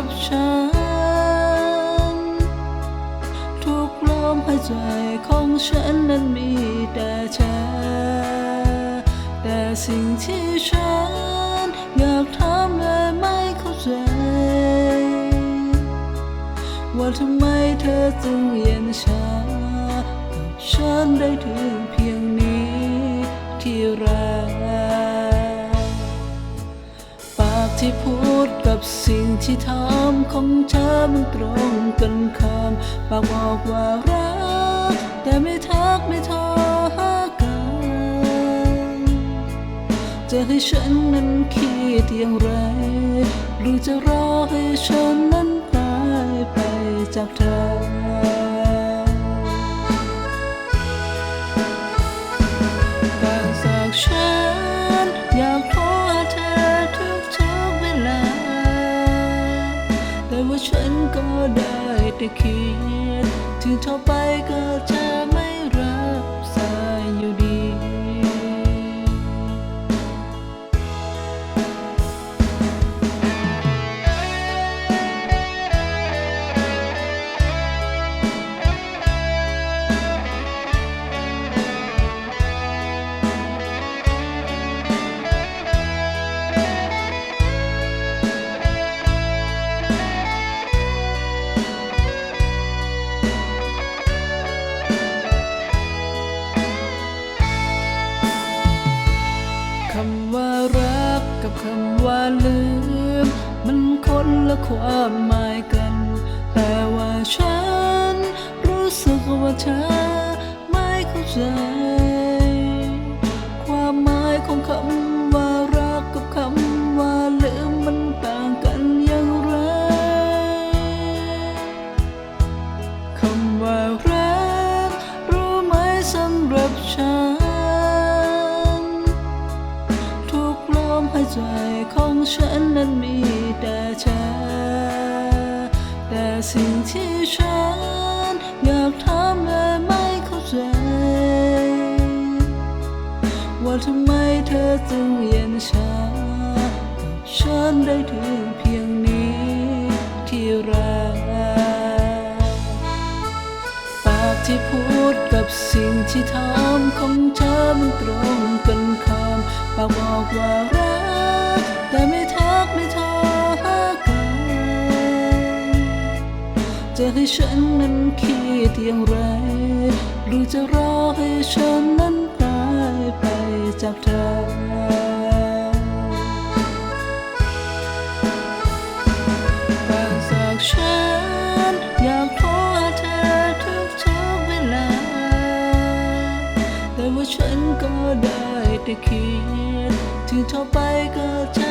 รับฉันทุกลมหายใจของฉันนั้นมีแต่เธอแต่สิ่งที่ฉันอยากถามและไม่เข้าใจว่าทำไมเธอจึงเย็นชากับฉันได้ถึงเพียงนี้ที่รักปากที่พูดกับสิ่งที่ทำของเธอมันตรงกันข้ามปากบอกว่ารักแต่ไม่ทักไม่โทรหากันจะให้ฉันนั้นคิดอย่างไรหรือจะรอให้ฉันนั้นตายไปจากเธอแต่จากฉันอยากโทรหาเธอทุกเวลาแต่ว่าฉันก็ได้แต่คิดถึงเธอไปก็จะไม่รับสายอยู่ดีคำว่ารักกับคำว่าลืมมันคนละความหมายกันแต่ว่าฉันรู้สึกว่าเธอไม่เข้าใจความหมายของคำว่ารักกับคำว่าลืมมันต่างกันอย่างไรคำว่ารักรู้ไหมสำหรับฉันหายใจของฉันนั้นมีแต่เธอแต่สิ่งที่ฉันอยากถามและไม่เข้าใจว่าทำไมเธอจึงเย็นชากับฉันได้ถึงเพียงนี้ที่รักปากที่พูดกับสิ่งที่ทำของเธอมันตรงกันข้ามปากบอกว่ารักแต่ไม่ทักไม่โทรหากันจะให้ฉันนั้นคิดอย่างไรหรือจะรอให้ฉันนั้นตายไปจากเธอแต่จากฉันอยากโทรหาเธอทุกเวลาแต่ว่าฉันก็ได้แต่คิดถึงเธอไปก็จะ